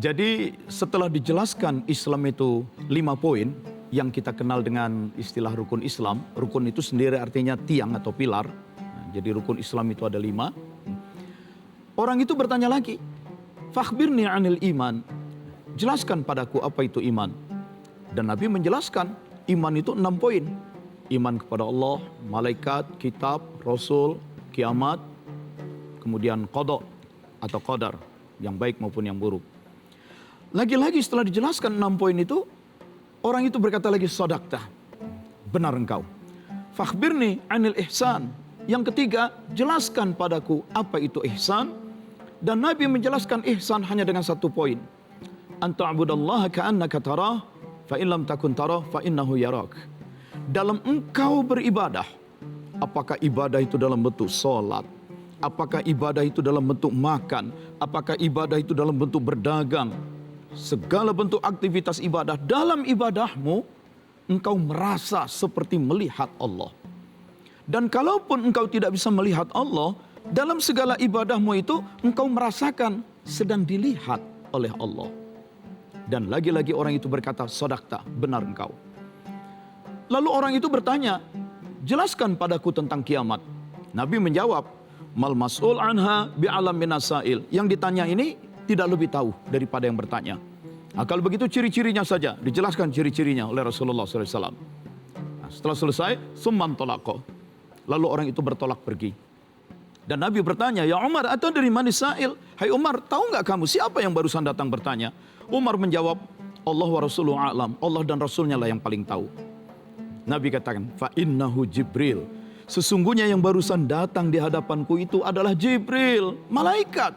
Jadi setelah dijelaskan Islam itu 5 poin yang kita kenal dengan istilah rukun Islam. Rukun itu sendiri artinya tiang atau pilar. Nah, jadi rukun Islam itu ada 5. Orang itu bertanya lagi, "Fakhbirni 'anil iman." Jelaskan padaku apa itu iman. Dan Nabi menjelaskan iman itu 6 poin. Iman kepada Allah, malaikat, kitab, rasul, kiamat, kemudian qada atau qadar, yang baik maupun yang buruk. Lagi-lagi setelah dijelaskan 6 poin itu, orang itu berkata lagi, "Shadaqta." Benar engkau. "Fakhbirni 'anil ihsan." Yang ketiga, jelaskan padaku apa itu ihsan. Dan Nabi menjelaskan ihsan hanya dengan 1 poin. "An ta'budallaha ka'annaka tarah, fa in lam takun tarah fa innahu yarak." Dalam engkau beribadah, apakah ibadah itu dalam bentuk salat, apakah ibadah itu dalam bentuk makan, apakah ibadah itu dalam bentuk berdagang, segala bentuk aktivitas ibadah, dalam ibadahmu engkau merasa seperti melihat Allah. Dan kalaupun engkau tidak bisa melihat Allah, dalam segala ibadahmu itu engkau merasakan sedang dilihat oleh Allah. Dan lagi-lagi orang itu berkata, "Shadaqta," benar engkau. Lalu orang itu bertanya, "Jelaskan padaku tentang kiamat." Nabi menjawab, "Mal mas'ul anha bi'alam minasail." Yang ditanya ini tidak lebih tahu daripada yang bertanya. Nah, kalau begitu ciri-cirinya saja, dijelaskan ciri-cirinya oleh Rasulullah SAW. Nah, setelah selesai, summan tolako. Lalu orang itu bertolak pergi. Dan Nabi bertanya, "Ya Umar, atau dari mana sa'il?" Hai Umar, tahu nggak kamu siapa yang barusan datang bertanya? Umar menjawab, "Allah wa Rasuluhu a'lam." Allah dan Rasulnya lah yang paling tahu. Nabi katakan, "Fa innahu Jibril." Sesungguhnya yang barusan datang di hadapanku itu adalah Jibril, malaikat.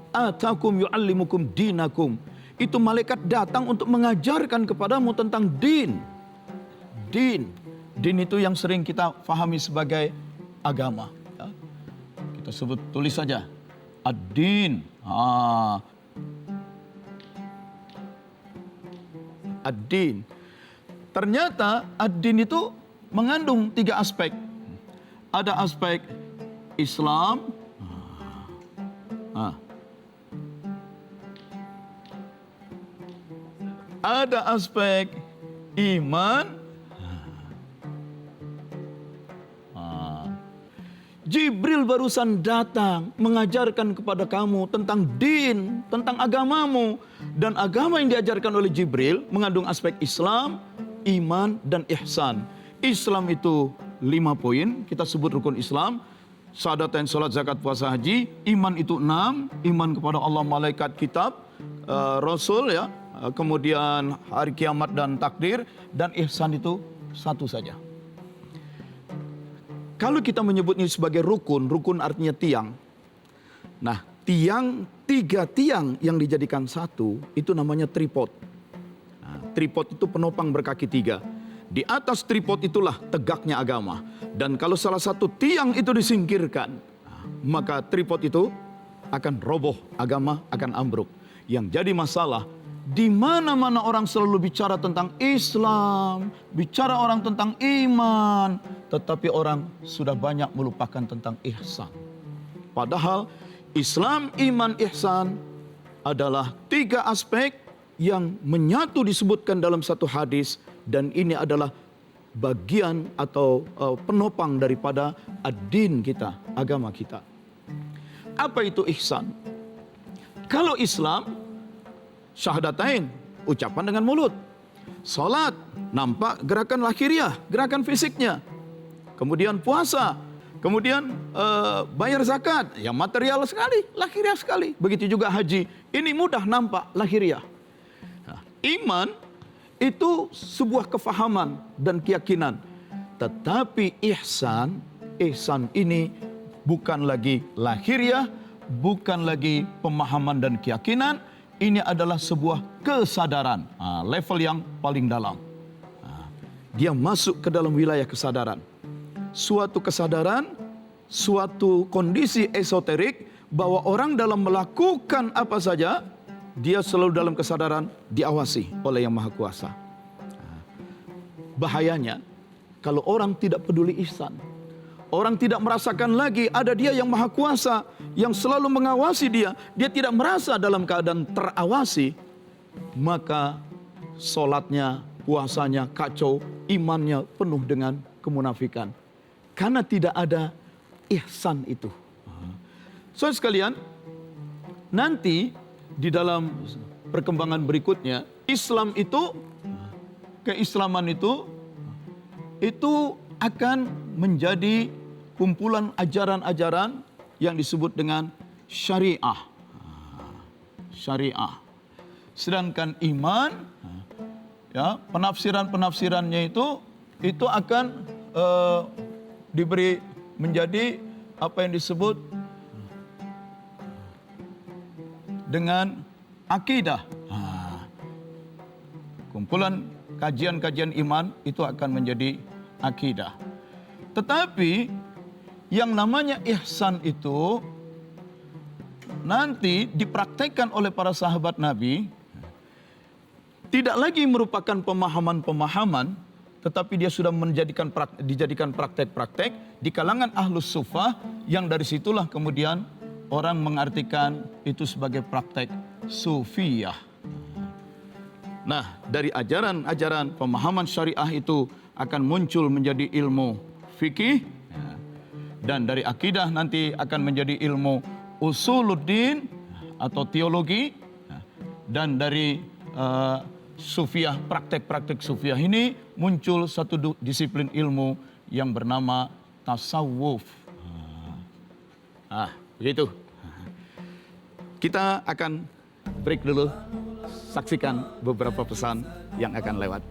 "Atakum yu'allimukum dinakum." Itu malaikat datang untuk mengajarkan kepadamu tentang din. Din itu yang sering kita fahami sebagai agama. Ya. Kita sebut, tulis saja. Ad-din. Ad-din. Ternyata ad-din itu mengandung 3 aspek. Ada aspek Islam. Ada aspek iman. Jibril barusan datang mengajarkan kepada kamu tentang din, tentang agamamu. Dan agama yang diajarkan oleh Jibril mengandung aspek Islam, iman, dan ihsan. Islam itu 5 poin, kita sebut rukun Islam. Syahadatain, salat, zakat, puasa, haji. Iman itu 6, iman kepada Allah, malaikat, kitab, rasul, ya. Kemudian hari kiamat dan takdir. Dan ihsan itu 1 saja. Kalau kita menyebutnya sebagai rukun, rukun artinya tiang. Nah, 3 tiang yang dijadikan 1, itu namanya tripod. Nah, tripod itu penopang berkaki 3. Di atas tripod itulah tegaknya agama. Dan kalau salah satu tiang itu disingkirkan, maka tripod itu akan roboh, agama akan ambruk. Yang jadi masalah, di mana-mana orang selalu bicara tentang Islam, bicara orang tentang iman, tetapi orang sudah banyak melupakan tentang ihsan. Padahal Islam, iman, ihsan adalah 3 aspek yang menyatu disebutkan dalam satu hadis, dan ini adalah bagian atau penopang daripada ad-din kita, agama kita. Apa itu ihsan? Kalau Islam, syahadatain, ucapan dengan mulut. Salat, nampak gerakan lahiriah, gerakan fisiknya. Kemudian puasa, kemudian bayar zakat, yang material sekali, lahiriah sekali. Begitu juga haji, ini mudah nampak lahiriah. Nah, iman itu sebuah kefahaman dan keyakinan. Tetapi ihsan ini bukan lagi lahiriah, bukan lagi pemahaman dan keyakinan. Ini adalah sebuah kesadaran, level yang paling dalam. Dia masuk ke dalam wilayah kesadaran. Suatu kesadaran, suatu kondisi esoterik bahwa orang dalam melakukan apa saja, dia selalu dalam kesadaran diawasi oleh Yang Maha Kuasa. Bahayanya, kalau orang tidak peduli ihsan, Orang tidak merasakan lagi ada Dia yang Maha Kuasa, yang selalu mengawasi dia. Dia tidak merasa dalam keadaan terawasi. Maka sholatnya, puasanya kacau, imannya penuh dengan kemunafikan. Karena tidak ada ihsan itu. Saudara sekalian, nanti di dalam perkembangan berikutnya, Islam itu, keislaman itu akan menjadi kumpulan ajaran-ajaran yang disebut dengan syariah. Syariah. Sedangkan iman, ya, penafsirannya itu akan diberi menjadi apa yang disebut dengan akidah. Kumpulan kajian-kajian iman itu akan menjadi akidah. Tetapi yang namanya ihsan itu nanti dipraktekkan oleh para sahabat Nabi tidak lagi merupakan pemahaman-pemahaman, tetapi dia sudah dijadikan praktek-praktek di kalangan ahlus sufah, yang dari situlah kemudian orang mengartikan itu sebagai praktek sufiyah. Nah, dari ajaran-ajaran pemahaman syariah itu akan muncul menjadi ilmu fikih, dan dari akidah nanti akan menjadi ilmu usuluddin atau teologi, dan dari sufiah, praktek-praktek sufiah ini muncul satu disiplin ilmu yang bernama tasawuf. Begitu. Kita akan break dulu, saksikan beberapa pesan yang akan lewat.